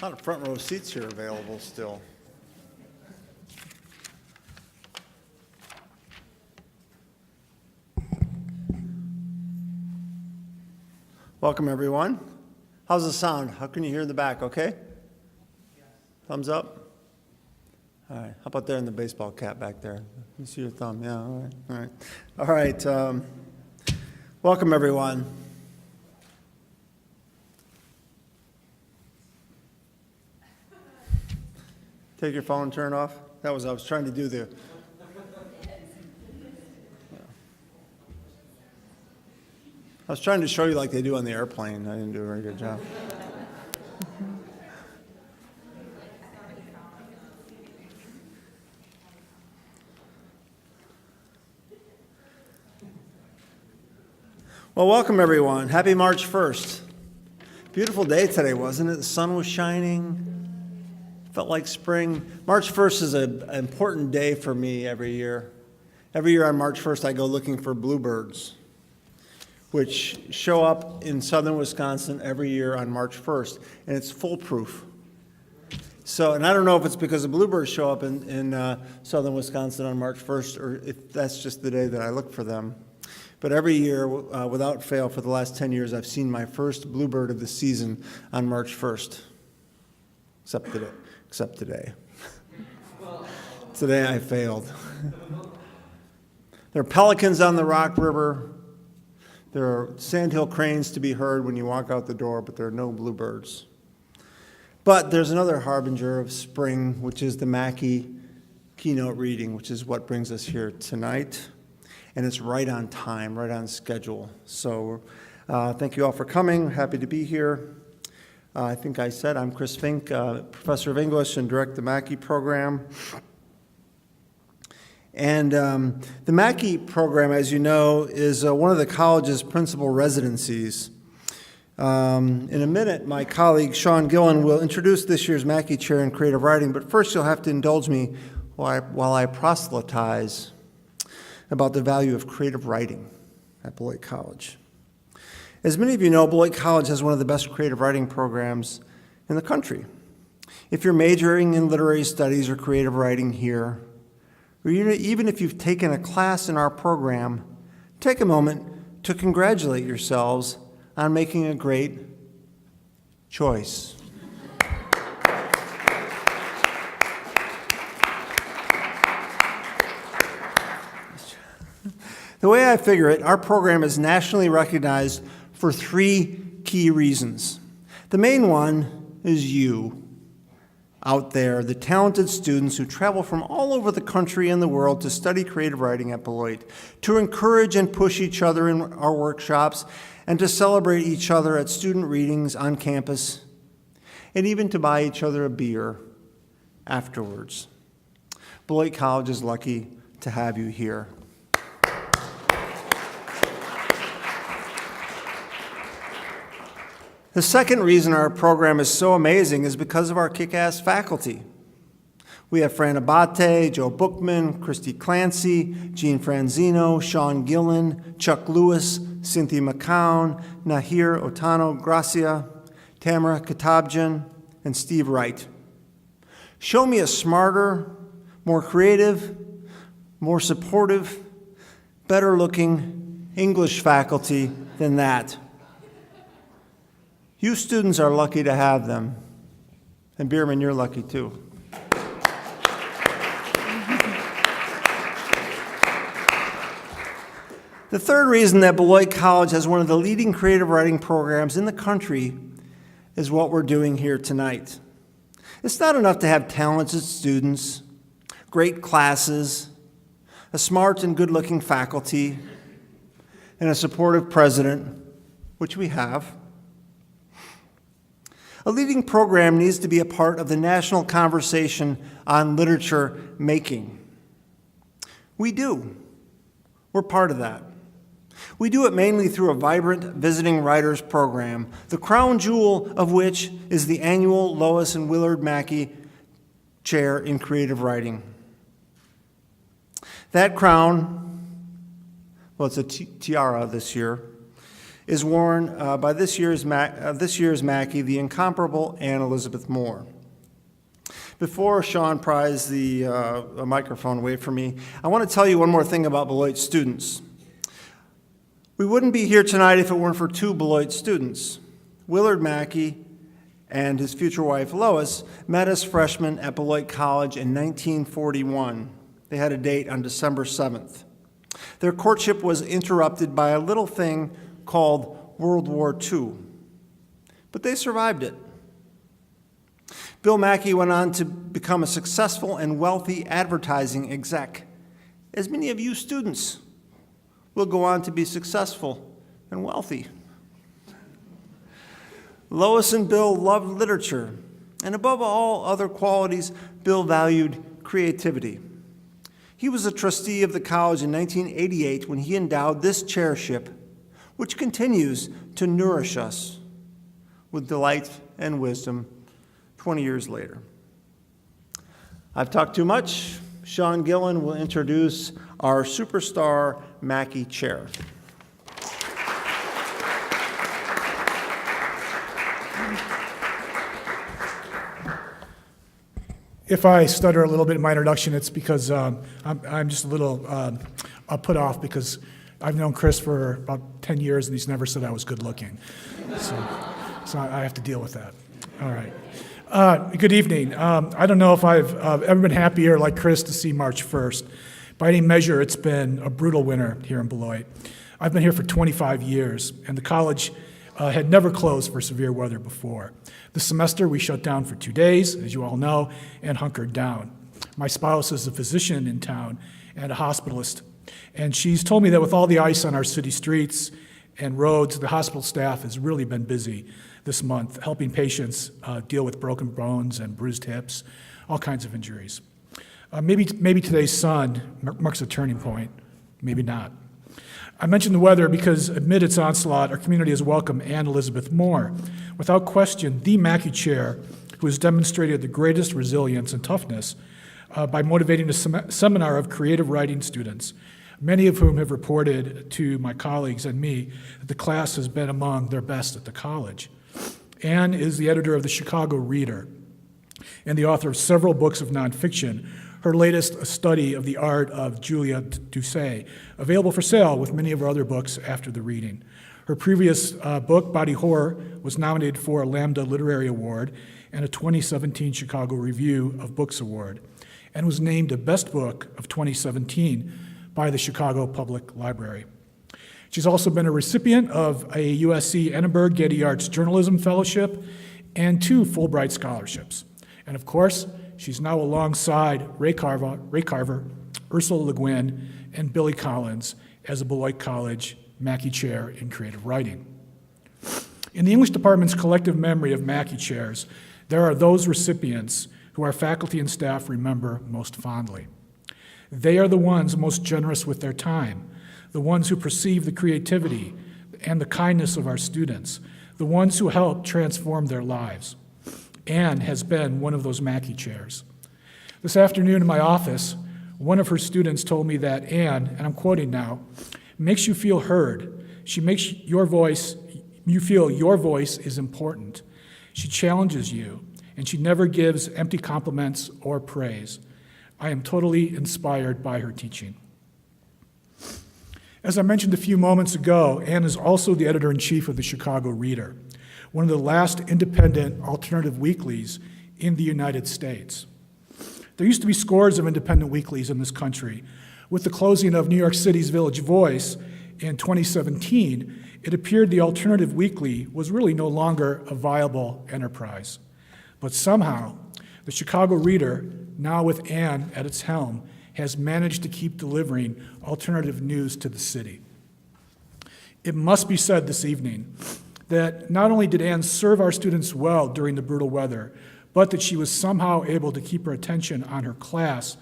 A lot of front row seats here available still. Welcome, everyone. How's the sound? How can you hear in the back? Okay? Thumbs up? All right. How about there in the baseball cap back there? Let me see your thumb. Yeah, all right. All right. Welcome, everyone. Take your phone, turn it off. I was trying to do the. I was trying to show you like they do on the airplane. I didn't do a very good job. Well, welcome everyone. Happy March 1st. Beautiful day today, wasn't it? The sun was shining. Felt like spring. March 1st is an important day for me every year. Every year on March 1st, I go looking for bluebirds, which show up in southern Wisconsin every year on March 1st, and it's foolproof. So, and I don't know if it's because the bluebirds show up in southern Wisconsin on March 1st, or if that's just the day that I look for them. But every year, without fail, for the last 10 years, I've seen my first bluebird of the season on March 1st, except today. Today I failed. There are pelicans on the Rock River. There are sandhill cranes to be heard when you walk out the door, but there are no bluebirds. But there's another harbinger of spring, which is the Mackey keynote reading, which is what brings us here tonight. And it's right on time, right on schedule. So thank you all for coming. Happy to be here. I think I said I'm Chris Fink, professor of English and direct the Mackey program. And the Mackey program, as you know, is one of the college's principal residencies. In a minute, my colleague Sean Gillen will introduce this year's Mackey Chair in Creative Writing, but first you'll have to indulge me while I proselytize about the value of creative writing at Beloit College. As many of you know, Beloit College has one of the best creative writing programs in the country. If you're majoring in literary studies or creative writing here, or even if you've taken a class in our program, take a moment to congratulate yourselves on making a great choice. The way I figure it, our program is nationally recognized for three key reasons. The main one is you out there, the talented students who travel from all over the country and the world to study creative writing at Beloit, to encourage and push each other in our workshops, and to celebrate each other at student readings on campus, and even to buy each other a beer afterwards. Beloit College is lucky to have you here. The second reason our program is so amazing is because of our kick-ass faculty. We have Fran Abate, Joe Bookman, Christy Clancy, Gene Franzino, Sean Gillen, Chuck Lewis, Cynthia McCown, Nahir Otano Gracia, Tamara Katabjan, and Steve Wright. Show me a smarter, more creative, more supportive, better-looking English faculty than that. You students are lucky to have them. And Bierman, you're lucky too. The third reason that Beloit College has one of the leading creative writing programs in the country is what we're doing here tonight. It's not enough to have talented students, great classes, a smart and good-looking faculty, and a supportive president, which we have. A leading program needs to be a part of the national conversation on literature making. We do. We're part of that. We do it mainly through a vibrant visiting writers program, the crown jewel of which is the annual Lois and Willard Mackey Chair in Creative Writing. That crown, well, it's a tiara this year, is worn by this year's Mackey, the incomparable Anne Elizabeth Moore. Before Sean pries the microphone away from me, I want to tell you one more thing about Beloit students. We wouldn't be here tonight if it weren't for two Beloit students. Willard Mackey and his future wife, Lois, met as freshmen at Beloit College in 1941. They had a date on December 7th. Their courtship was interrupted by a little thing called World War II, but they survived it. Bill Mackey went on to become a successful and wealthy advertising exec, as many of you students will go on to be successful and wealthy. Lois and Bill loved literature, and above all other qualities, Bill valued creativity. He was a trustee of the college in 1988 when he endowed this chairship, which continues to nourish us with delight and wisdom 20 years later. I've talked too much. Sean Gillen will introduce our superstar Mackey Chair. If I stutter a little bit in my introduction, it's because I'm just a little put off because I've known Chris for about 10 years and he's never said I was good looking. So I have to deal with that. All right. Good evening. I don't know if I've ever been happier like Chris to see March 1st. By any measure, it's been a brutal winter here in Beloit. I've been here for 25 years, and the college had never closed for severe weather before. This semester, we shut down for 2 days, as you all know, and hunkered down. My spouse is a physician in town and a hospitalist, and she's told me that with all the ice on our city streets and roads, the hospital staff has really been busy this month, helping patients deal with broken bones and bruised hips, all kinds of injuries. Maybe today's sun marks a turning point, maybe not. I mentioned the weather because amid its onslaught, our community has welcomed Anne Elizabeth Moore, without question the Mackey Chair, who has demonstrated the greatest resilience and toughness by motivating a seminar of creative writing students, many of whom have reported to my colleagues and me that the class has been among their best at the college. Anne is the editor of the Chicago Reader and the author of several books of nonfiction. Her latest, a study of the art of Juliet Doucet, available for sale with many of her other books after the reading. Her previous book, Body Horror, was nominated for a Lambda Literary Award and a 2017 Chicago Review of Books Award, and was named a Best Book of 2017 by the Chicago Public Library. She's also been a recipient of a USC Edinburgh Getty Arts Journalism Fellowship and 2 Fulbright scholarships. And of course, she's now alongside Ray Carver, Ursula Le Guin, and Billy Collins as a Beloit College Mackey Chair in Creative Writing. In the English Department's collective memory of Mackey Chairs, there are those recipients who our faculty and staff remember most fondly. They are the ones most generous with their time, the ones who perceive the creativity and the kindness of our students, the ones who help transform their lives. Anne has been one of those Mackey Chairs. This afternoon in my office, one of her students told me that Anne, and I'm quoting now, makes you feel heard. She makes you feel your voice is important. She challenges you, and she never gives empty compliments or praise. I am totally inspired by her teaching. As I mentioned a few moments ago, Anne is also the editor-in-chief of the Chicago Reader, one of the last independent alternative weeklies in the United States. There used to be scores of independent weeklies in this country. With the closing of New York City's Village Voice in 2017, it appeared the alternative weekly was really no longer a viable enterprise. But somehow, the Chicago Reader, now with Anne at its helm, has managed to keep delivering alternative news to the city. It must be said this evening that not only did Anne serve our students well during the brutal weather, but that she was somehow able to keep her attention on her class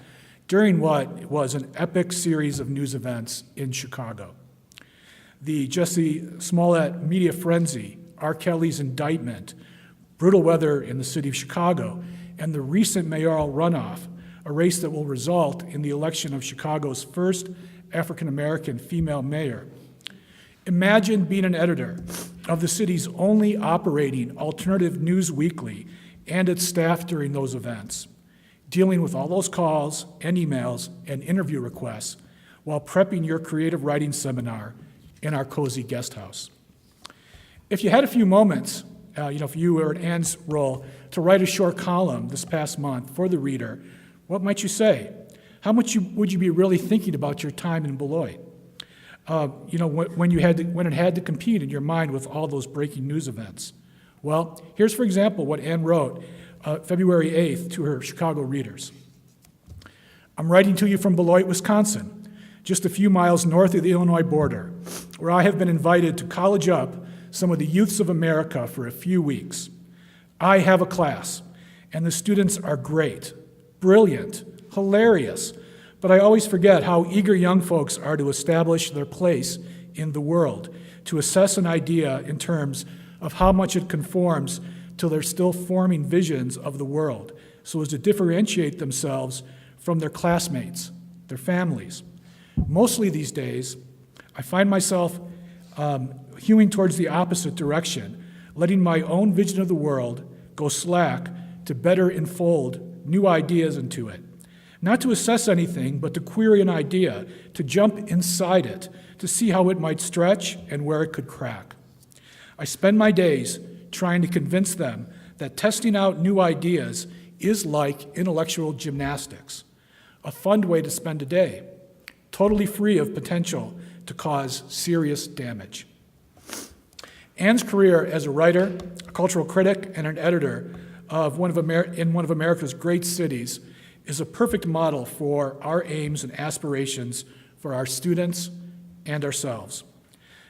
during what was an epic series of news events in Chicago. The Jesse Smollett media frenzy, R. Kelly's indictment, brutal weather in the city of Chicago, and the recent mayoral runoff, a race that will result in the election of Chicago's first African-American female mayor. Imagine being an editor of the city's only operating alternative news weekly and its staff during those events, dealing with all those calls and emails and interview requests while prepping your creative writing seminar in our cozy guest house. If you had a few moments, if you were in Anne's role, to write a short column this past month for the reader, what might you say? How much would you be really thinking about your time in Beloit? When it had to compete in your mind with all those breaking news events. Well, here's, for example, what Anne wrote February 8th to her Chicago readers. I'm writing to you from Beloit, Wisconsin, just a few miles north of the Illinois border, where I have been invited to college up some of the youths of America for a few weeks. I have a class, and the students are great, brilliant, hilarious, but I always forget how eager young folks are to establish their place in the world, to assess an idea in terms of how much it conforms to their still forming visions of the world, so as to differentiate themselves from their classmates, their families. Mostly these days, I find myself hewing towards the opposite direction, letting my own vision of the world go slack to better enfold new ideas into it. Not to assess anything, but to query an idea, to jump inside it, to see how it might stretch and where it could crack. I spend my days trying to convince them that testing out new ideas is like intellectual gymnastics, a fun way to spend a day, totally free of potential to cause serious damage. Anne's career as a writer, a cultural critic, and an editor in one of America's great cities is a perfect model for our aims and aspirations for our students and ourselves.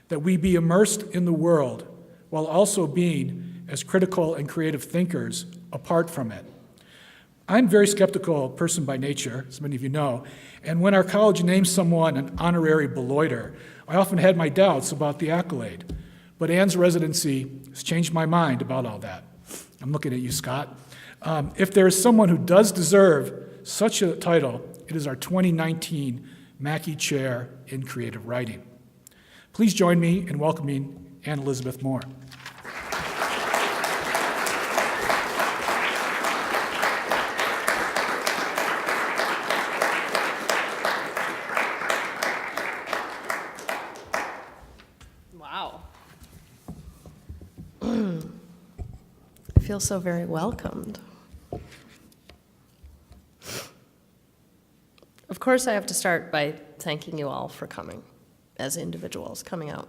That we be immersed in the world while also being, as critical and creative thinkers, apart from it. I'm a very skeptical person by nature, as many of you know, and when our college names someone an honorary Beloiter, I often had my doubts about the accolade. But Anne's residency has changed my mind about all that. I'm looking at you, Scott. If there is someone who does deserve such a title, it is our 2019 Mackey Chair in Creative Writing. Please join me in welcoming Anne Elizabeth Moore. Wow. I feel so very welcomed. Of course, I have to start by thanking you all for coming as individuals, coming out.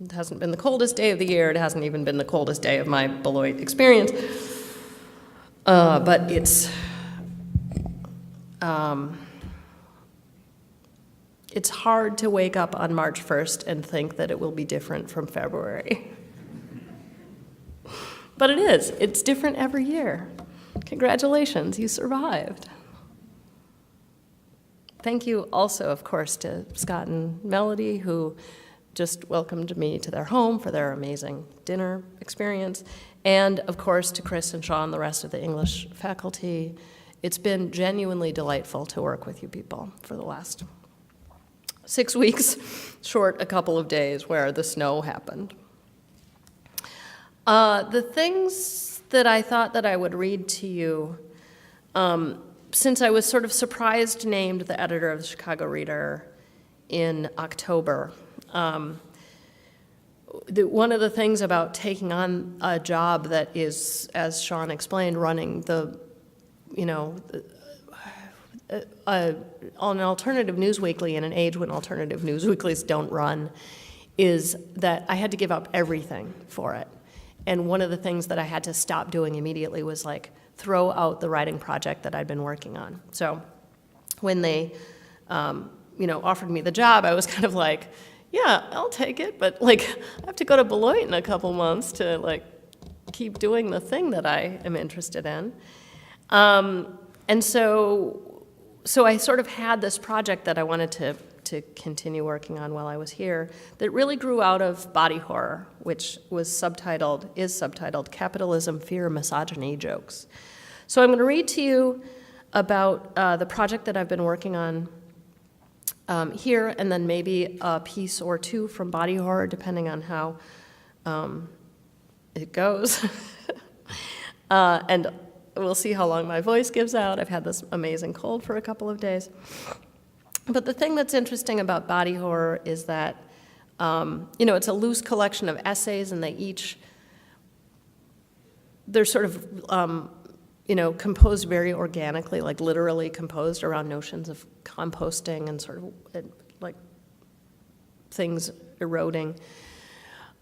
It hasn't been the coldest day of the year. It hasn't even been the coldest day of my Beloit experience. But it's hard to wake up on March 1st and think that it will be different from February. But it is. It's different every year. Congratulations, you survived. Thank you also, of course, to Scott and Melody, who just welcomed me to their home for their amazing dinner experience. And, of course, to Chris and Sean, the rest of the English faculty. It's been genuinely delightful to work with you people for the last 6 weeks, short a couple of days where the snow happened. The things that I thought that I would read to you, since I was sort of surprised named the editor of the Chicago Reader in October, one of the things about taking on a job that is, as Sean explained, running the, on an alternative news weekly in an age when alternative news weeklies don't run, is that I had to give up everything for it. And one of the things that I had to stop doing immediately was like throw out the writing project that I'd been working on. So when they, offered me the job, I was kind of like, yeah, I'll take it, but like I have to go to Beloit in a couple months to like keep doing the thing that I am interested in. And so I sort of had this project that I wanted to continue working on while I was here that really grew out of body horror, which is subtitled Capitalism, Fear, Misogyny Jokes. So I'm going to read to you about the project that I've been working on here, and then maybe a piece or two from Body Horror, depending on how it goes. And we'll see how long my voice gives out. I've had this amazing cold for a couple of days. But the thing that's interesting about Body Horror is that, it's a loose collection of essays, and they're sort of, composed very organically, like literally composed around notions of composting and sort of like things eroding.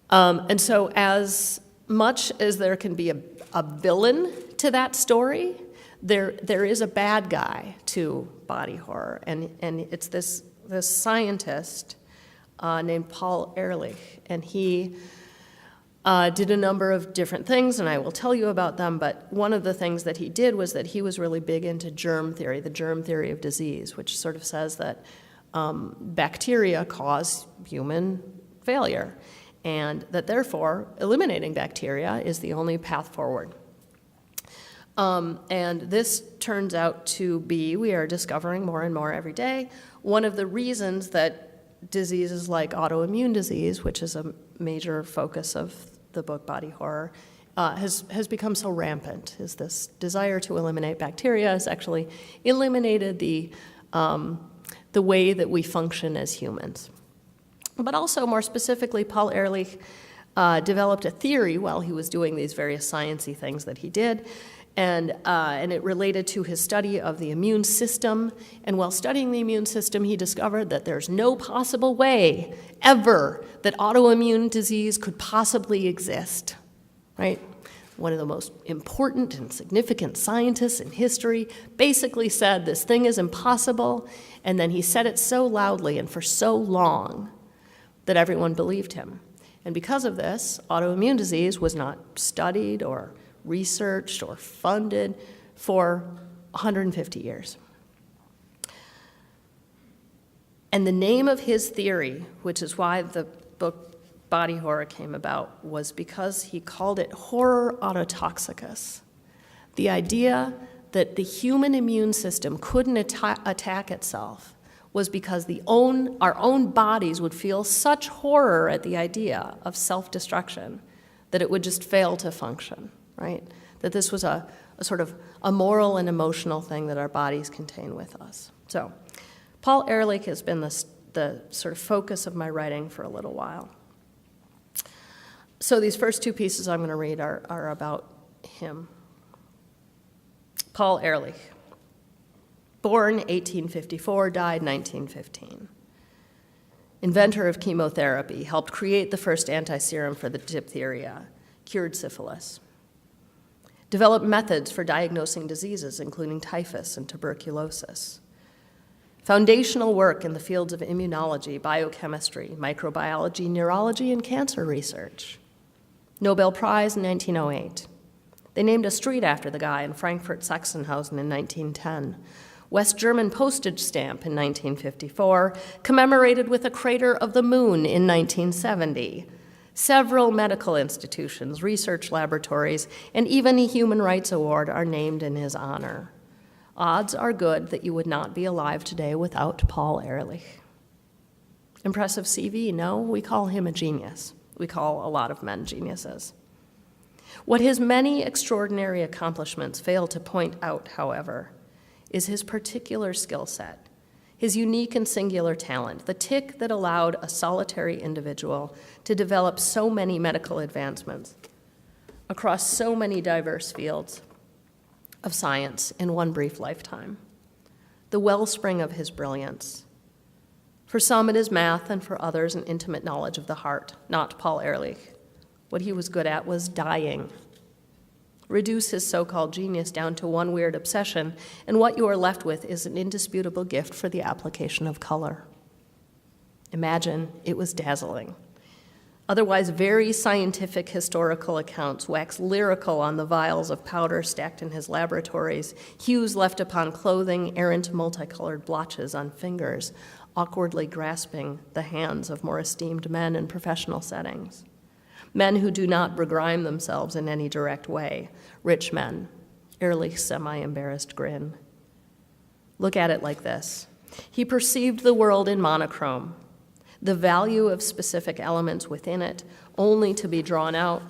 And so as much as there can be a villain to that story, there is a bad guy to Body Horror, and it's this scientist named Paul Ehrlich, and he did a number of different things, and I will tell you about them, but one of the things that he did was that he was really big into germ theory, the germ theory of disease, which sort of says that bacteria cause human failure, and that therefore eliminating bacteria is the only path forward. And this turns out to be, we are discovering more and more every day, one of the reasons that diseases like autoimmune disease, which is a major focus of the book Body Horror, has become so rampant, is this desire to eliminate bacteria has actually eliminated the way that we function as humans. But also, more specifically, Paul Ehrlich developed a theory while he was doing these various sciencey things that he did, and it related to his study of the immune system. And while studying the immune system, he discovered that there's no possible way ever that autoimmune disease could possibly exist, right? One of the most important and significant scientists in history basically said this thing is impossible, and then he said it so loudly and for so long that everyone believed him. And because of this, autoimmune disease was not studied or researched or funded for 150 years. And the name of his theory, which is why the book Body Horror came about, was because he called it horror autotoxicus. The idea that the human immune system couldn't attack itself was because our own bodies would feel such horror at the idea of self-destruction that it would just fail to function, right? That this was a sort of a moral and emotional thing that our bodies contain with us. So Paul Ehrlich has been the sort of focus of my writing for a little while. So these first two pieces I'm going to read are about him. Paul Ehrlich, born 1854, died 1915. Inventor of chemotherapy, helped create the first anti-serum for the diphtheria, cured syphilis. Developed methods for diagnosing diseases, including typhus and tuberculosis. Foundational work in the fields of immunology, biochemistry, microbiology, neurology, and cancer research. Nobel Prize in 1908. They named a street after the guy in Frankfurt-Sachsenhausen in 1910. West German postage stamp in 1954, commemorated with a crater of the moon in 1970. Several medical institutions, research laboratories, and even a human rights award are named in his honor. Odds are good that you would not be alive today without Paul Ehrlich. Impressive CV? No, we call him a genius. We call a lot of men geniuses. What his many extraordinary accomplishments fail to point out, however, is his particular skill set, his unique and singular talent, the tick that allowed a solitary individual to develop so many medical advancements across so many diverse fields of science in one brief lifetime, the wellspring of his brilliance. For some it is math, and for others an intimate knowledge of the heart, not Paul Ehrlich. What he was good at was dying. Reduce his so-called genius down to one weird obsession, and what you are left with is an indisputable gift for the application of color. Imagine it was dazzling. Otherwise, very scientific historical accounts wax lyrical on the vials of powder stacked in his laboratories, hues left upon clothing, errant multicolored blotches on fingers, awkwardly grasping the hands of more esteemed men in professional settings. Men who do not begrime themselves in any direct way. Rich men. Ehrlich's semi-embarrassed grin. Look at it like this. He perceived the world in monochrome, the value of specific elements within it only to be drawn out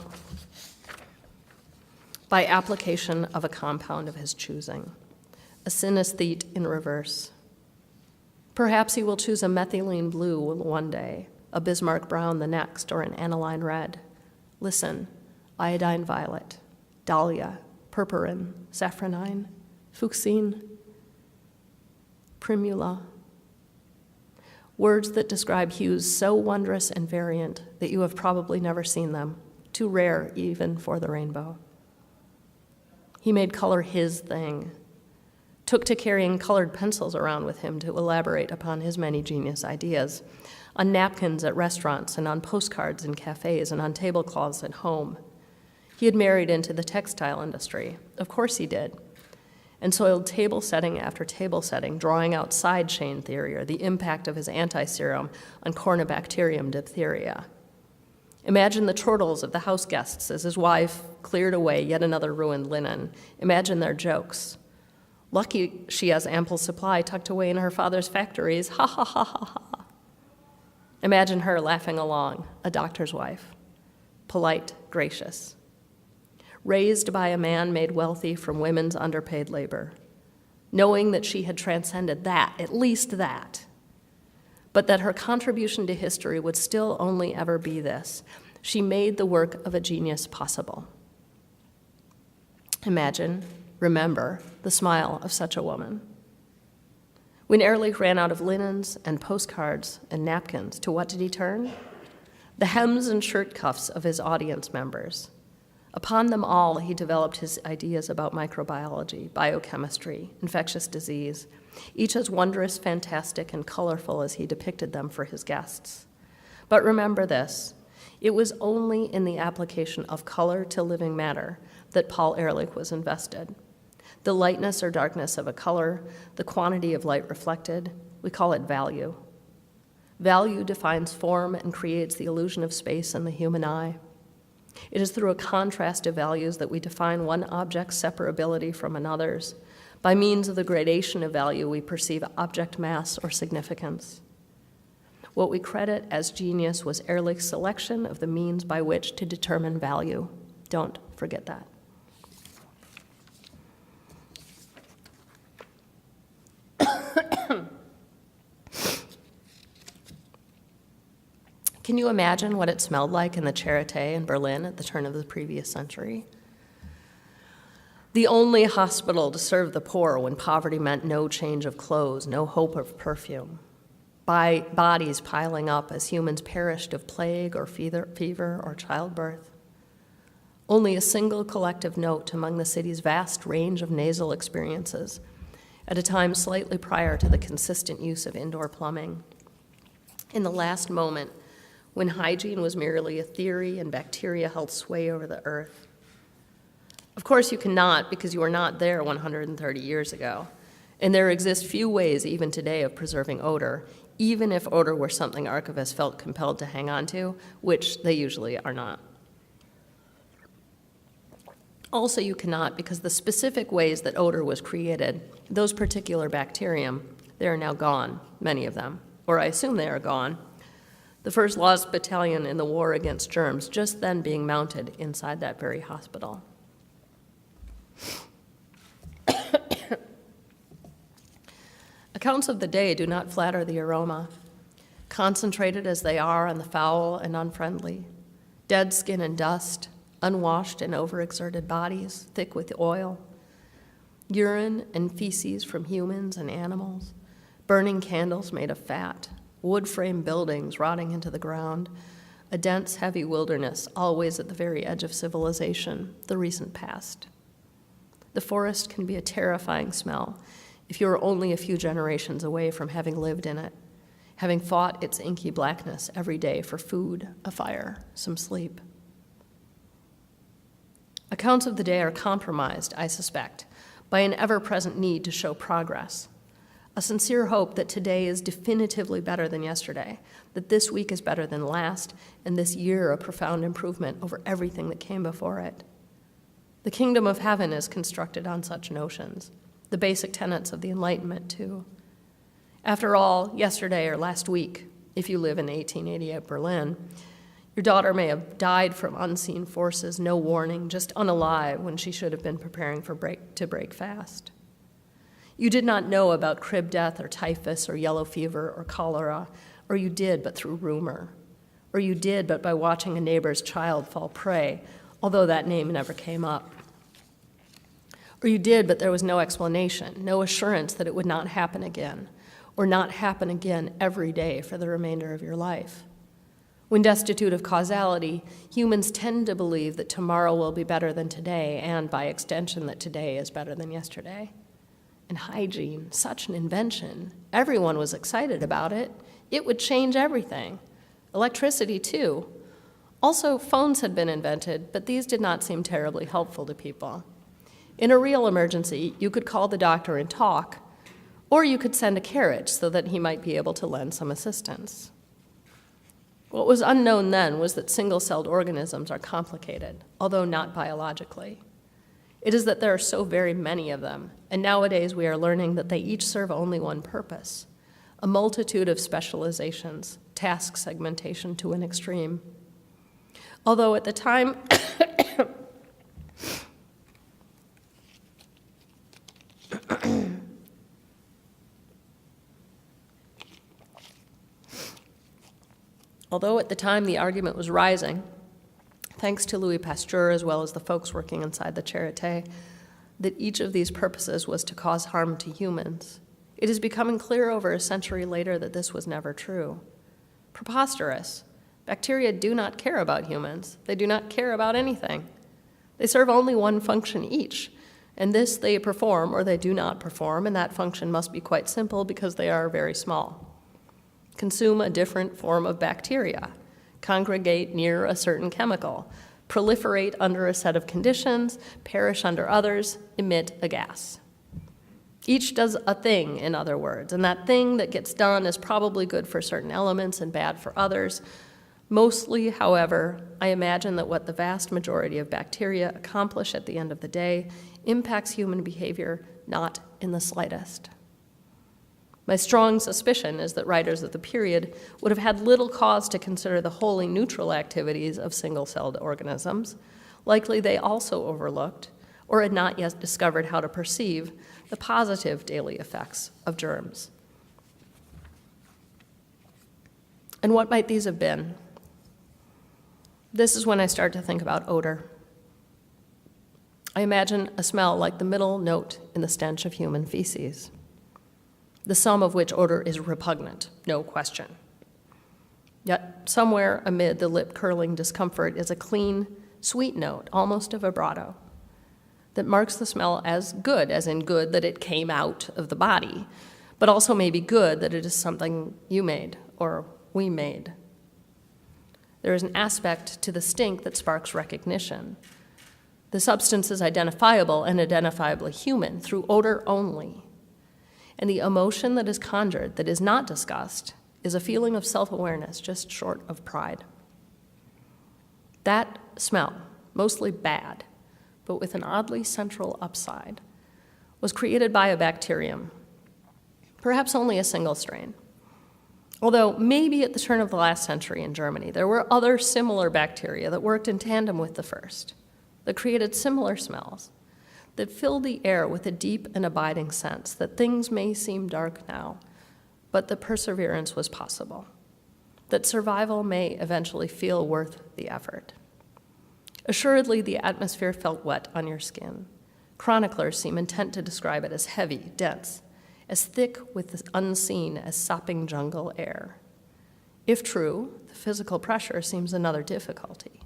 by application of a compound of his choosing, a synesthete in reverse. Perhaps he will choose a methylene blue one day, a Bismarck brown the next, or an aniline red. Listen, iodine violet, dahlia, purpurine, saffronine, fuchsine, primula. Words that describe hues so wondrous and variant that you have probably never seen them, too rare even for the rainbow. He made color his thing, took to carrying colored pencils around with him to elaborate upon his many genius ideas, on napkins at restaurants and on postcards in cafes and on tablecloths at home. He had married into the textile industry. Of course he did. And soiled table setting after table setting, drawing out side chain theory or the impact of his anti-serum on Corynebacterium diphtheria. Imagine the chortles of the house guests as his wife cleared away yet another ruined linen. Imagine their jokes. Lucky she has ample supply tucked away in her father's factories. Ha ha ha ha ha. Imagine her laughing along, a doctor's wife, polite, gracious. Raised by a man made wealthy from women's underpaid labor, knowing that she had transcended that, at least that, but that her contribution to history would still only ever be this. She made the work of a genius possible. Imagine, remember, the smile of such a woman. When Ehrlich ran out of linens and postcards and napkins, to what did he turn? The hems and shirt cuffs of his audience members. Upon them all, he developed his ideas about microbiology, biochemistry, infectious disease, each as wondrous, fantastic, and colorful as he depicted them for his guests. But remember this, it was only in the application of color to living matter that Paul Ehrlich was invested. The lightness or darkness of a color, the quantity of light reflected, we call it value. Value defines form and creates the illusion of space in the human eye. It is through a contrast of values that we define one object's separability from another's. By means of the gradation of value, we perceive object mass or significance. What we credit as genius was Ehrlich's selection of the means by which to determine value. Don't forget that. Can you imagine what it smelled like in the Charité in Berlin at the turn of the previous century? The only hospital to serve the poor when poverty meant no change of clothes, no hope of perfume. Bodies piling up as humans perished of plague or fever or childbirth. Only a single collective note among the city's vast range of nasal experiences at a time slightly prior to the consistent use of indoor plumbing. In the last moment, when hygiene was merely a theory and bacteria held sway over the earth. Of course you cannot, because you were not there 130 years ago. And there exist few ways even today of preserving odor, even if odor were something archivists felt compelled to hang on to, which they usually are not. Also you cannot, because the specific ways that odor was created, those particular bacterium, they are now gone, many of them, or I assume they are gone. The 1st Lost Battalion in the war against germs just then being mounted inside that very hospital. Accounts of the day do not flatter the aroma, concentrated as they are on the foul and unfriendly, dead skin and dust, unwashed and overexerted bodies, thick with oil, urine and feces from humans and animals, burning candles made of fat, wood frame buildings rotting into the ground, a dense, heavy wilderness, always at the very edge of civilization, the recent past. The forest can be a terrifying smell if you are only a few generations away from having lived in it, having fought its inky blackness every day for food, a fire, some sleep. Accounts of the day are compromised, I suspect, by an ever-present need to show progress, a sincere hope that today is definitively better than yesterday, that this week is better than last, and this year a profound improvement over everything that came before it. The kingdom of heaven is constructed on such notions, the basic tenets of the Enlightenment, too. After all, yesterday or last week, if you live in 1888 Berlin, your daughter may have died from unseen forces, no warning, just unalive when she should have been preparing to break fast. You did not know about crib death or typhus or yellow fever or cholera, or you did but through rumor, or you did but by watching a neighbor's child fall prey, although that name never came up. Or you did but there was no explanation, no assurance that it would not happen again, or not happen again every day for the remainder of your life. When destitute of causality, humans tend to believe that tomorrow will be better than today, and by extension that today is better than yesterday. And hygiene, such an invention. Everyone was excited about it. It would change everything. Electricity, too. Also, phones had been invented, but these did not seem terribly helpful to people. In a real emergency, you could call the doctor and talk, or you could send a carriage so that he might be able to lend some assistance. What was unknown then was that single-celled organisms are complicated, although not biologically. It is that there are so very many of them, and nowadays we are learning that they each serve only one purpose, a multitude of specializations, task segmentation to an extreme. Although at the time, the argument was rising, thanks to Louis Pasteur as well as the folks working inside the Charité, that each of these purposes was to cause harm to humans. It is becoming clear over a century later that this was never true. Preposterous. Bacteria do not care about humans. They do not care about anything. They serve only one function each, and this they perform or they do not perform, and that function must be quite simple because they are very small. Consume a different form of bacteria, congregate near a certain chemical, proliferate under a set of conditions, perish under others, emit a gas. Each does a thing, in other words, and that thing that gets done is probably good for certain elements and bad for others. Mostly, however, I imagine that what the vast majority of bacteria accomplish at the end of the day impacts human behavior not in the slightest. My strong suspicion is that writers of the period would have had little cause to consider the wholly neutral activities of single-celled organisms. Likely they also overlooked, or had not yet discovered how to perceive, the positive daily effects of germs. And what might these have been? This is when I start to think about odor. I imagine a smell like the middle note in the stench of human feces, the sum of which odor is repugnant, no question. Yet somewhere amid the lip-curling discomfort is a clean, sweet note, almost a vibrato, that marks the smell as good, as in good that it came out of the body, but also maybe good that it is something you made or we made. There is an aspect to the stink that sparks recognition. The substance is identifiable and identifiably human through odor only. And the emotion that is conjured, that is not discussed, is a feeling of self-awareness just short of pride. That smell, mostly bad, but with an oddly central upside, was created by a bacterium, perhaps only a single strain. Although maybe at the turn of the last century in Germany, there were other similar bacteria that worked in tandem with the first, that created similar smells, that filled the air with a deep and abiding sense that things may seem dark now, but that perseverance was possible, that survival may eventually feel worth the effort. Assuredly, the atmosphere felt wet on your skin. Chroniclers seem intent to describe it as heavy, dense, as thick with the unseen as sopping jungle air. If true, the physical pressure seems another difficulty.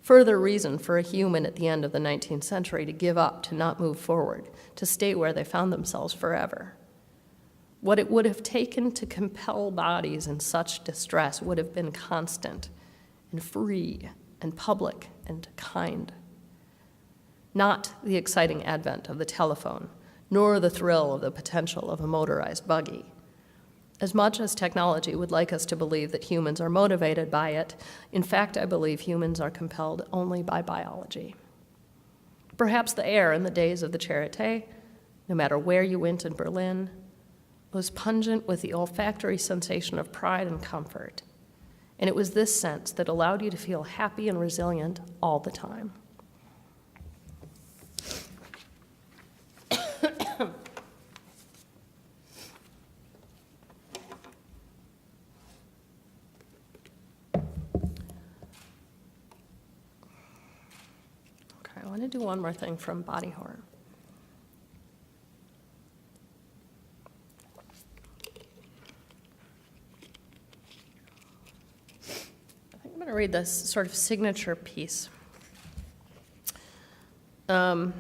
Further reason for a human at the end of the 19th century to give up, to not move forward, to stay where they found themselves forever. What it would have taken to compel bodies in such distress would have been constant and free and public and kind. Not the exciting advent of the telephone, nor the thrill of the potential of a motorized buggy. As much as technology would like us to believe that humans are motivated by it, in fact, I believe humans are compelled only by biology. Perhaps the air in the days of the Charité, no matter where you went in Berlin, was pungent with the olfactory sensation of pride and comfort. And it was this sense that allowed you to feel happy and resilient all the time. I want to do one more thing from Body Horror. I think I'm going to read this sort of signature piece. It's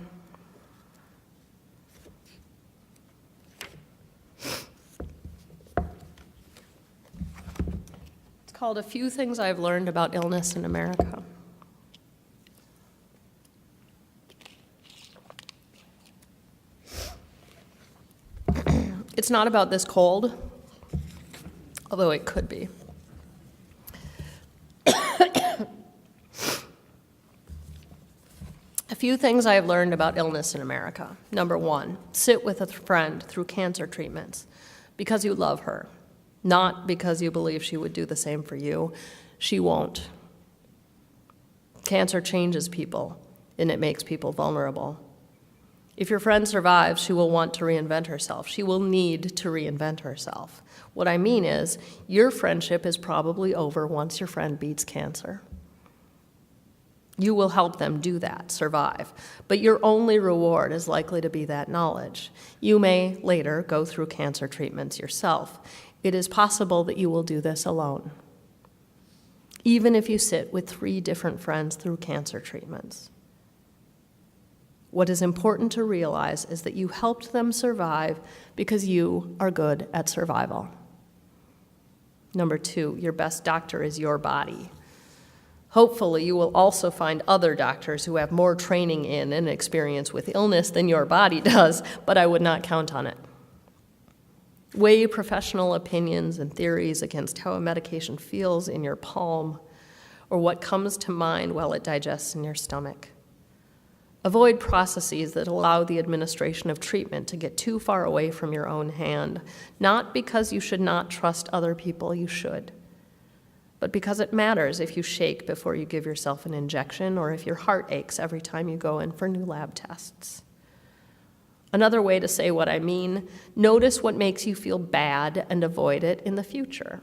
called A Few Things I've Learned About Illness in America. It's not about this cold, although it could be. A few things I have learned about illness in America. Number one, sit with a friend through cancer treatments because you love her, not because you believe she would do the same for you. She won't. Cancer changes people, and it makes people vulnerable. If your friend survives, she will want to reinvent herself. She will need to reinvent herself. What I mean is, your friendship is probably over once your friend beats cancer. You will help them do that, survive. But your only reward is likely to be that knowledge. You may later go through cancer treatments yourself. It is possible that you will do this alone, even if you sit with 3 different friends through cancer treatments. What is important to realize is that you helped them survive because you are good at survival. Number 2, your best doctor is your body. Hopefully, you will also find other doctors who have more training in and experience with illness than your body does, but I would not count on it. Weigh professional opinions and theories against how a medication feels in your palm or what comes to mind while it digests in your stomach. Avoid processes that allow the administration of treatment to get too far away from your own hand, not because you should not trust other people, you should, but because it matters if you shake before you give yourself an injection or if your heart aches every time you go in for new lab tests. Another way to say what I mean, notice what makes you feel bad and avoid it in the future.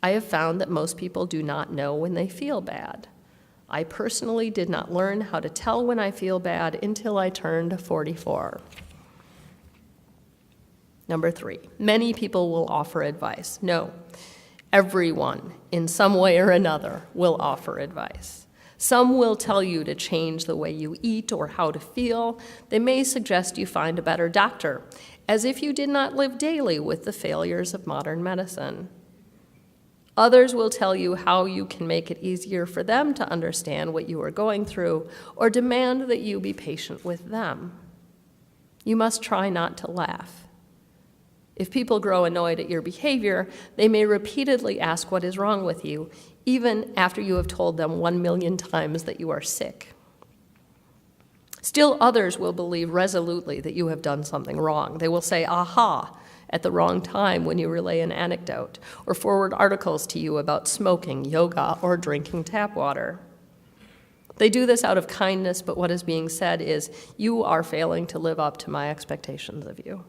I have found that most people do not know when they feel bad. I personally did not learn how to tell when I feel bad until I turned 44. Number 3, many people will offer advice. No, everyone, in some way or another, will offer advice. Some will tell you to change the way you eat or how to feel. They may suggest you find a better doctor, as if you did not live daily with the failures of modern medicine. Others will tell you how you can make it easier for them to understand what you are going through or demand that you be patient with them. You must try not to laugh. If people grow annoyed at your behavior, they may repeatedly ask what is wrong with you, even after you have told them 1,000,000 times that you are sick. Still others will believe resolutely that you have done something wrong. They will say, aha, at the wrong time when you relay an anecdote, or forward articles to you about smoking, yoga, or drinking tap water. They do this out of kindness, but what is being said is, you are failing to live up to my expectations of you.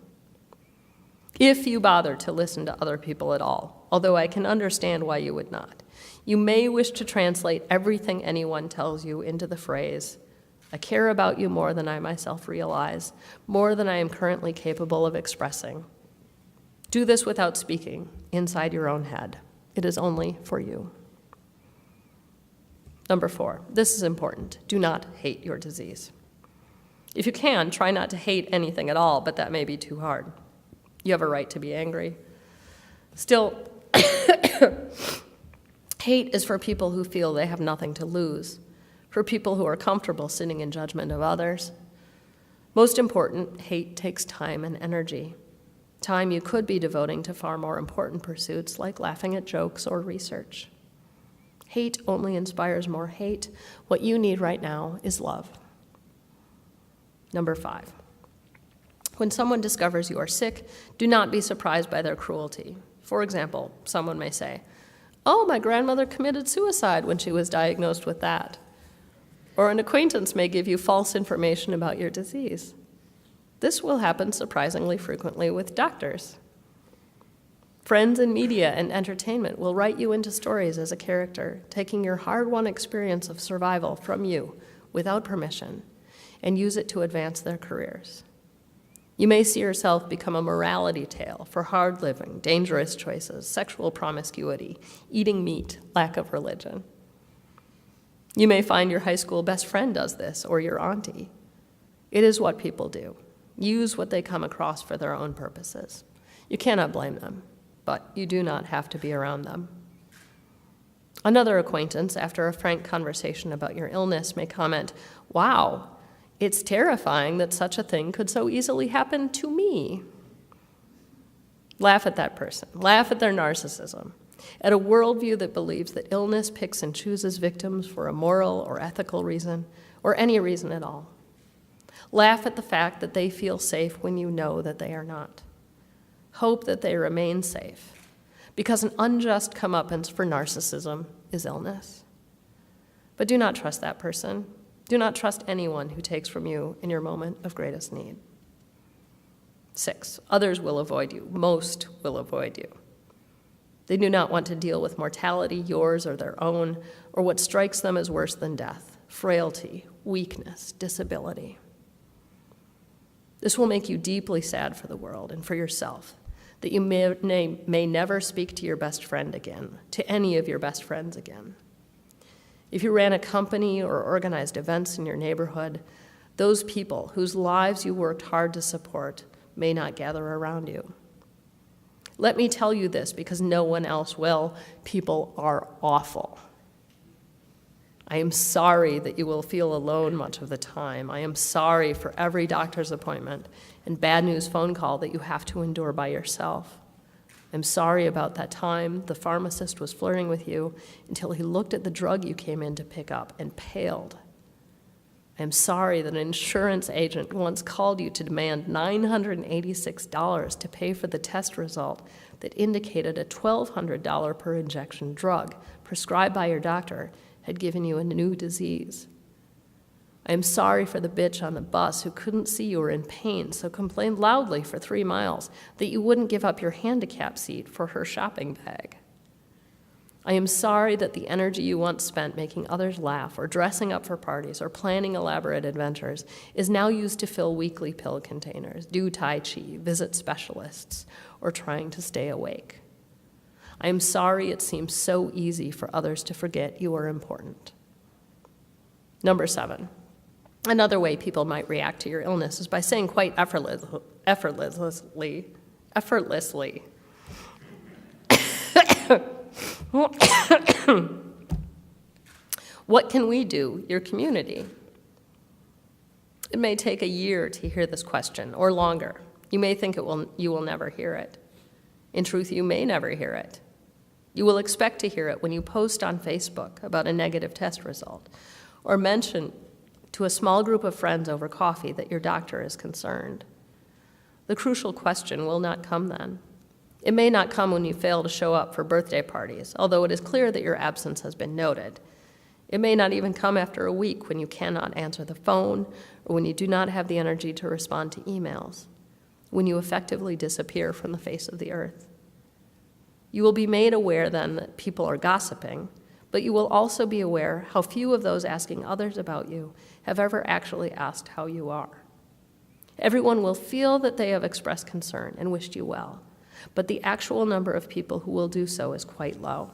If you bother to listen to other people at all, although I can understand why you would not, you may wish to translate everything anyone tells you into the phrase, I care about you more than I myself realize, more than I am currently capable of expressing. Do this without speaking, inside your own head. It is only for you. Number 4, this is important. Do not hate your disease. If you can, try not to hate anything at all, but that may be too hard. You have a right to be angry. Still, hate is for people who feel they have nothing to lose, for people who are comfortable sitting in judgment of others. Most important, hate takes time and energy. Time you could be devoting to far more important pursuits like laughing at jokes or research. Hate only inspires more hate. What you need right now is love. Number 5, When someone discovers you are sick, do not be surprised by their cruelty. For example, someone may say, "Oh, my grandmother committed suicide when she was diagnosed with that." Or an acquaintance may give you false information about your disease. This will happen surprisingly frequently with doctors. Friends in media and entertainment will write you into stories as a character, taking your hard-won experience of survival from you without permission and use it to advance their careers. You may see yourself become a morality tale for hard living, dangerous choices, sexual promiscuity, eating meat, lack of religion. You may find your high school best friend does this, or your auntie. It is what people do. Use what they come across for their own purposes. You cannot blame them, but you do not have to be around them. Another acquaintance, after a frank conversation about your illness, may comment, "Wow, it's terrifying that such a thing could so easily happen to me." Laugh at that person. Laugh at their narcissism, at a worldview that believes that illness picks and chooses victims for a moral or ethical reason, or any reason at all. Laugh at the fact that they feel safe when you know that they are not. Hope that they remain safe, because an unjust comeuppance for narcissism is illness. But do not trust that person. Do not trust anyone who takes from you in your moment of greatest need. 6, others will avoid you. Most will avoid you. They do not want to deal with mortality, yours or their own, or what strikes them as worse than death, frailty, weakness, disability. This will make you deeply sad for the world and for yourself, that you may never speak to your best friend again, to any of your best friends again. If you ran a company or organized events in your neighborhood, those people whose lives you worked hard to support may not gather around you. Let me tell you this because no one else will. People are awful. I am sorry that you will feel alone much of the time. I am sorry for every doctor's appointment and bad news phone call that you have to endure by yourself. I'm sorry about that time the pharmacist was flirting with you until he looked at the drug you came in to pick up and paled. I'm sorry that an insurance agent once called you to demand $986 to pay for the test result that indicated a $1,200 per injection drug prescribed by your doctor had given you a new disease. I am sorry for the bitch on the bus who couldn't see you were in pain, so complained loudly for 3 miles that you wouldn't give up your handicap seat for her shopping bag. I am sorry that the energy you once spent making others laugh or dressing up for parties or planning elaborate adventures is now used to fill weekly pill containers, do Tai Chi, visit specialists, or trying to stay awake. I am sorry it seems so easy for others to forget you are important. Number 7. Another way people might react to your illness is by saying quite effortlessly, "What can we do, your community?" It may take a year to hear this question, or longer. You may think you will never hear it. In truth, you may never hear it. You will expect to hear it when you post on Facebook about a negative test result, or mention to a small group of friends over coffee that your doctor is concerned. The crucial question will not come then. It may not come when you fail to show up for birthday parties, although it is clear that your absence has been noted. It may not even come after a week when you cannot answer the phone or when you do not have the energy to respond to emails, when you effectively disappear from the face of the earth. You will be made aware then that people are gossiping, but you will also be aware how few of those asking others about you have ever actually asked how you are. Everyone will feel that they have expressed concern and wished you well, but the actual number of people who will do so is quite low.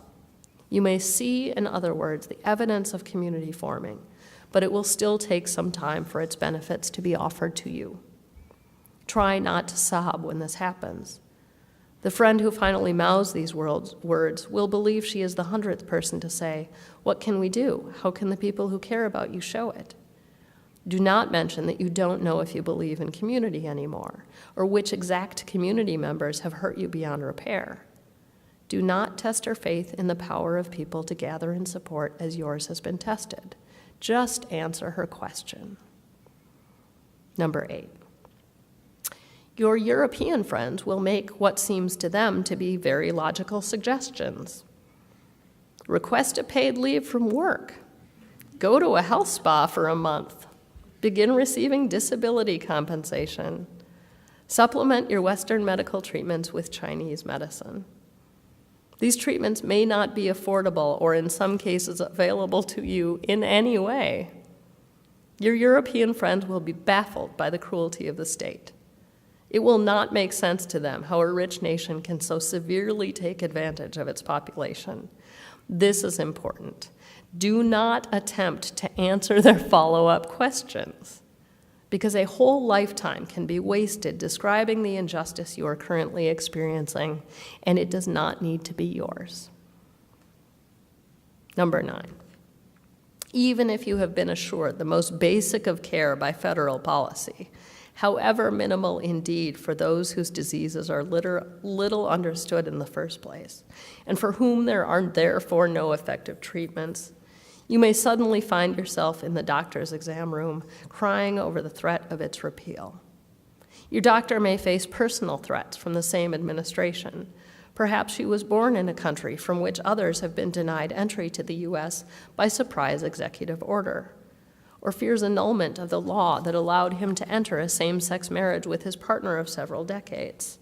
You may see, in other words, the evidence of community forming, but it will still take some time for its benefits to be offered to you. Try not to sob when this happens. The friend who finally mouths these words will believe she is the 100th person to say, "What can we do? How can the people who care about you show it?" Do not mention that you don't know if you believe in community anymore, or which exact community members have hurt you beyond repair. Do not test her faith in the power of people to gather in support as yours has been tested. Just answer her question. Number 8. Your European friends will make what seems to them to be very logical suggestions. Request a paid leave from work. Go to a health spa for a month. Begin receiving disability compensation. Supplement your Western medical treatments with Chinese medicine. These treatments may not be affordable or in some cases available to you in any way. Your European friends will be baffled by the cruelty of the state. It will not make sense to them how a rich nation can so severely take advantage of its population. This is important. Do not attempt to answer their follow-up questions, because a whole lifetime can be wasted describing the injustice you are currently experiencing, and it does not need to be yours. Number 9. Even if you have been assured the most basic of care by federal policy, however minimal indeed for those whose diseases are little understood in the first place, and for whom there are therefore no effective treatments, you may suddenly find yourself in the doctor's exam room crying over the threat of its repeal. Your doctor may face personal threats from the same administration. Perhaps she was born in a country from which others have been denied entry to the U.S. by surprise executive order, or fears annulment of the law that allowed him to enter a same-sex marriage with his partner of several decades.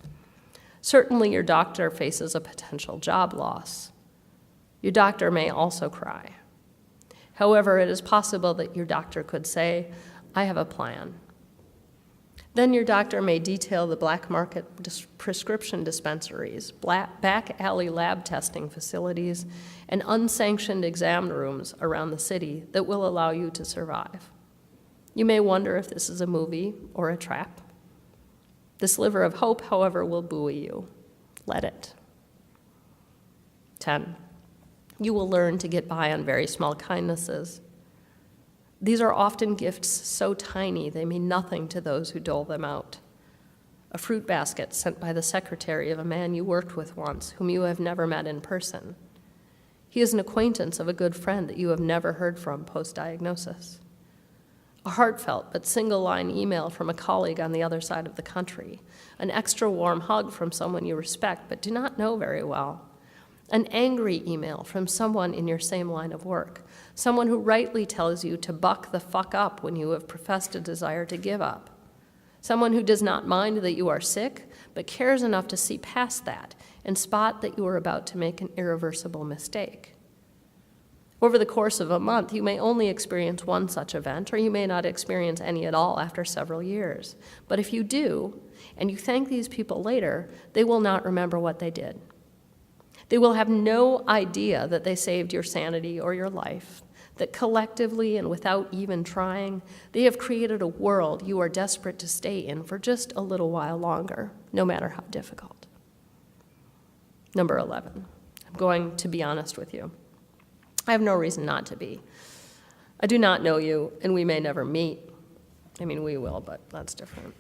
Certainly, your doctor faces a potential job loss. Your doctor may also cry. However, it is possible that your doctor could say, "I have a plan." Then your doctor may detail the black market prescription dispensaries, back alley lab testing facilities, and unsanctioned exam rooms around the city that will allow you to survive. You may wonder if this is a movie or a trap. The sliver of hope, however, will buoy you. Let it. 10. You will learn to get by on very small kindnesses. These are often gifts so tiny they mean nothing to those who dole them out. A fruit basket sent by the secretary of a man you worked with once, whom you have never met in person. He is an acquaintance of a good friend that you have never heard from post-diagnosis. A heartfelt but single-line email from a colleague on the other side of the country. An extra warm hug from someone you respect but do not know very well. An angry email from someone in your same line of work, someone who rightly tells you to buck the fuck up when you have professed a desire to give up, someone who does not mind that you are sick, but cares enough to see past that and spot that you are about to make an irreversible mistake. Over the course of a month, you may only experience one such event, or you may not experience any at all after several years. But if you do, and you thank these people later, they will not remember what they did. They will have no idea that they saved your sanity or your life, that collectively and without even trying, they have created a world you are desperate to stay in for just a little while longer, no matter how difficult. Number 11, I'm going to be honest with you. I have no reason not to be. I do not know you, and we may never meet. I mean, we will, but that's different.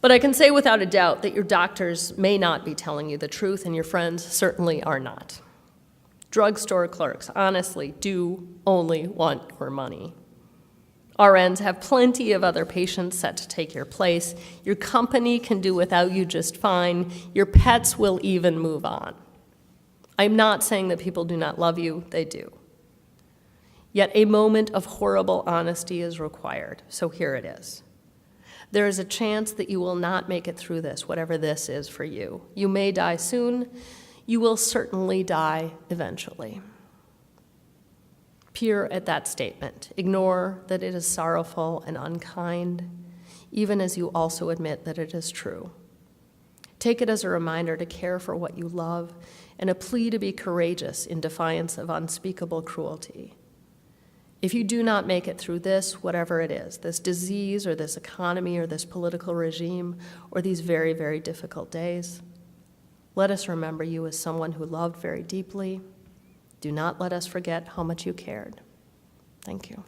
But I can say without a doubt that your doctors may not be telling you the truth, and your friends certainly are not. Drugstore clerks, honestly, do only want your money. RNs have plenty of other patients set to take your place. Your company can do without you just fine. Your pets will even move on. I'm not saying that people do not love you, they do. Yet a moment of horrible honesty is required, so here it is. There is a chance that you will not make it through this, whatever this is for you. You may die soon. You will certainly die eventually. Peer at that statement. Ignore that it is sorrowful and unkind, even as you also admit that it is true. Take it as a reminder to care for what you love and a plea to be courageous in defiance of unspeakable cruelty. If you do not make it through this, whatever it is, this disease or this economy or this political regime or these very, very difficult days, let us remember you as someone who loved very deeply. Do not let us forget how much you cared. Thank you.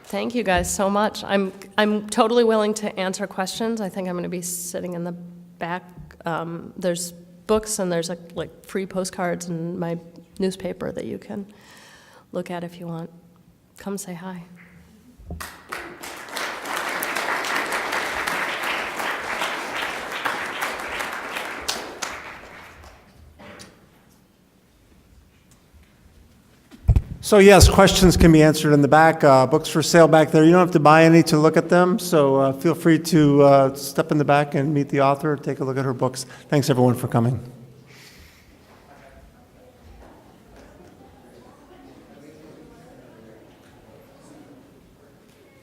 Thank you guys so much. I'm I'm totally willing to answer questions. I think I'm going to be sitting in the back. There's books and there's like free postcards and my newspaper that you can look at if you want. Come say hi. So yes, questions can be answered in the back. Books for sale back there. You don't have to buy any to look at them, so feel free to step in the back and meet the author, take a look at her books. Thanks everyone for coming.